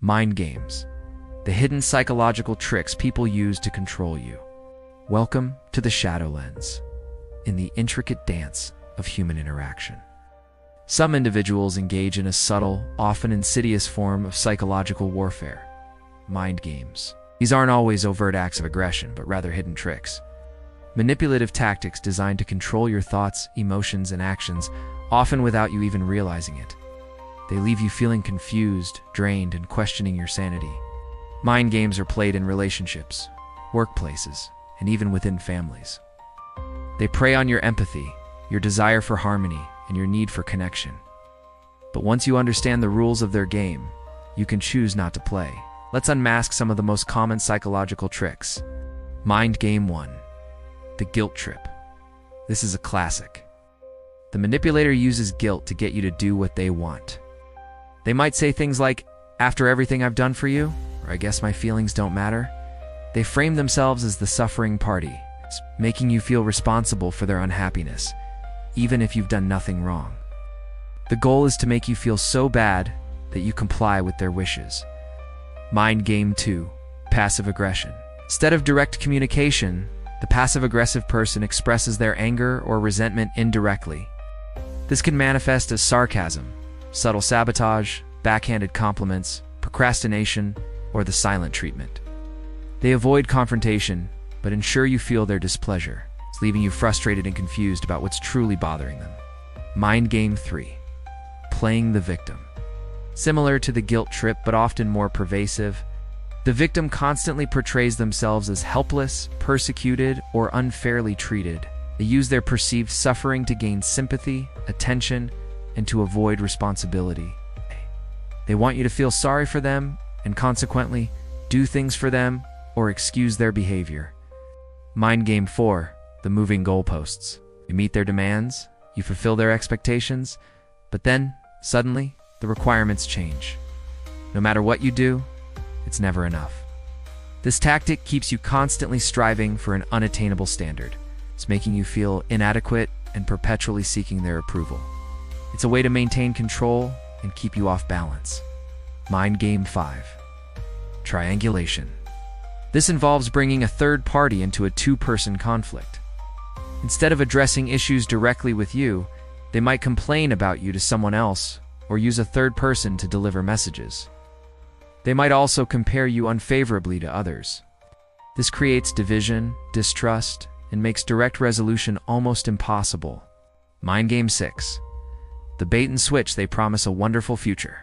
Mind games, the hidden psychological tricks people use to control you. Welcome to the Shadowlens, in the intricate dance of human interaction. Some individuals engage in a subtle, often insidious form of psychological warfare, mind games. These aren't always overt acts of aggression, but rather hidden tricks. Manipulative tactics designed to control your thoughts, emotions, and actions, often without you even realizing it. They leave you feeling confused, drained, and questioning your sanity. Mind games are played in relationships, workplaces, and even within families. They prey on your empathy, your desire for harmony, and your need for connection. But once you understand the rules of their game, you can choose not to play. Let's unmask some of the most common psychological tricks. Mind game 1. The guilt trip. This is a classic. The manipulator uses guilt to get you to do what they want. They might say things like, "After everything I've done for you," or "I guess my feelings don't matter." They frame themselves as the suffering party, making you feel responsible for their unhappiness, even if you've done nothing wrong. The goal is to make you feel so bad that you comply with their wishes. Mind game 2. Passive aggression. Instead of direct communication, the passive-aggressive person expresses their anger or resentment indirectly. This can manifest as sarcasm, subtle sabotage, backhanded compliments, procrastination, or the silent treatment. They avoid confrontation, but ensure you feel their displeasure, leaving you frustrated and confused about what's truly bothering them. Mind game 3. Playing the victim. Similar to the guilt trip, but often more pervasive, the victim constantly portrays themselves as helpless, persecuted, or unfairly treated. They use their perceived suffering to gain sympathy, attention, and to avoid responsibility. They want you to feel sorry for them and consequently do things for them or excuse their behavior. Mind game 4. The moving goalposts. You meet their demands, you fulfill their expectations, but then, suddenly, the requirements change. No matter what you do, it's never enough. This tactic keeps you constantly striving for an unattainable standard. It's making you feel inadequate and perpetually seeking their approval. It's a way to maintain control and keep you off balance. Mind game 5. Triangulation. This involves bringing a third party into a two-person conflict. Instead of addressing issues directly with you, they might complain about you to someone else or use a third person to deliver messages. They might also compare you unfavorably to others. This creates division, distrust, and makes direct resolution almost impossible. Mind game 6. The bait and switch. They promise a wonderful future.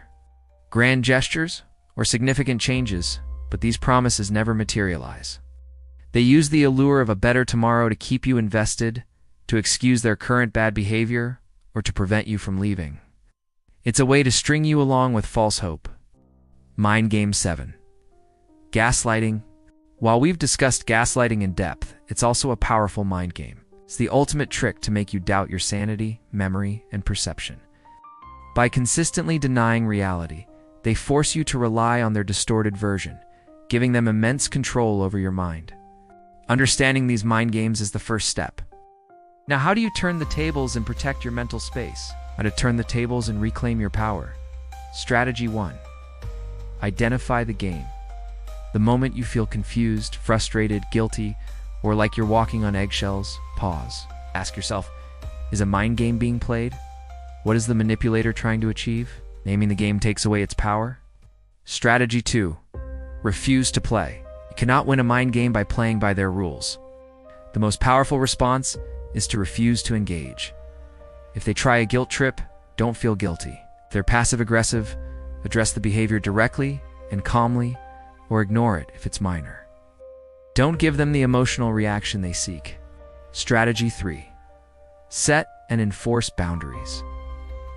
Grand gestures or significant changes, but these promises never materialize. They use the allure of a better tomorrow to keep you invested, to excuse their current bad behavior, or to prevent you from leaving. It's a way to string you along with false hope. Mind game 7. Gaslighting. While we've discussed gaslighting in depth, it's also a powerful mind game. It's the ultimate trick to make you doubt your sanity, memory, and perception. By consistently denying reality, they force you to rely on their distorted version, giving them immense control over your mind. Understanding these mind games is the first step. Now, how do you turn the tables and protect your mental space? How to turn the tables and reclaim your power? Strategy 1. Identify the game. The moment you feel confused, frustrated, guilty, or like you're walking on eggshells, pause. Ask yourself, is a mind game being played? What is the manipulator trying to achieve? Naming the game takes away its power. Strategy 2. Refuse to play. You cannot win a mind game by playing by their rules. The most powerful response is to refuse to engage. If they try a guilt trip, don't feel guilty. If they're passive-aggressive, address the behavior directly and calmly, or ignore it if it's minor. Don't give them the emotional reaction they seek. Strategy 3. Set and enforce boundaries.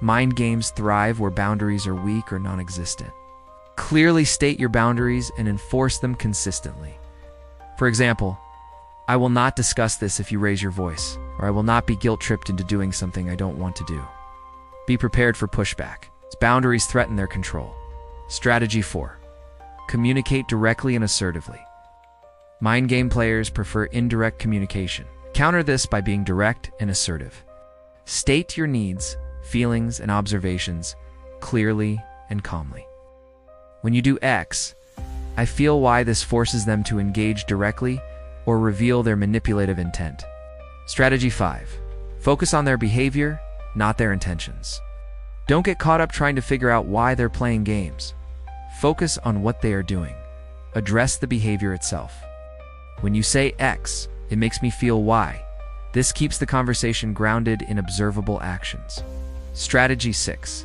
Mind games thrive where boundaries are weak or non-existent. Clearly state your boundaries and enforce them consistently. For example, "I will not discuss this if you raise your voice," or "I will not be guilt-tripped into doing something I don't want to do." Be prepared for pushback. Boundaries threaten their control. Strategy 4. Communicate directly and assertively. Mind game players prefer indirect communication. Counter this by being direct and assertive. State your needs, feelings, and observations clearly and calmly. When you do X, I feel why this forces them to engage directly or reveal their manipulative intent. Strategy 5. Focus on their behavior, not their intentions. Don't get caught up trying to figure out why they're playing games. Focus on what they are doing. Address the behavior itself. When you say X, it makes me feel Y. This keeps the conversation grounded in observable actions. Strategy 6.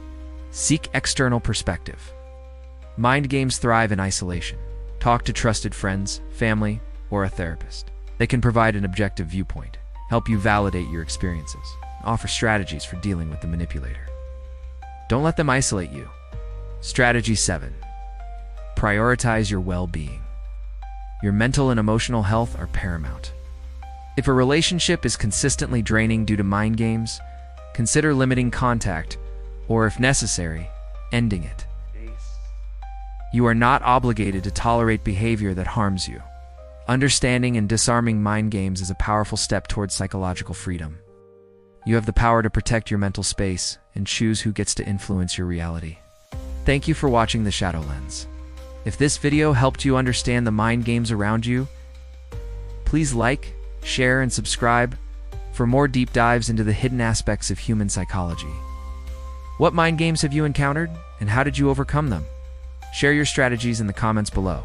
Seek external perspective. Mind games thrive in isolation. Talk to trusted friends, family, or a therapist. They can provide an objective viewpoint, help you validate your experiences, and offer strategies for dealing with the manipulator. Don't let them isolate you. Strategy 7. Prioritize your well-being. Your mental and emotional health are paramount. If a relationship is consistently draining due to mind games, consider limiting contact, or if necessary, ending it. You are not obligated to tolerate behavior that harms you. Understanding and disarming mind games is a powerful step towards psychological freedom. You have the power to protect your mental space and choose who gets to influence your reality. Thank you for watching The Shadow Lens. If this video helped you understand the mind games around you, please like, share, and subscribe for more deep dives into the hidden aspects of human psychology. What mind games have you encountered, and how did you overcome them? Share your strategies in the comments below.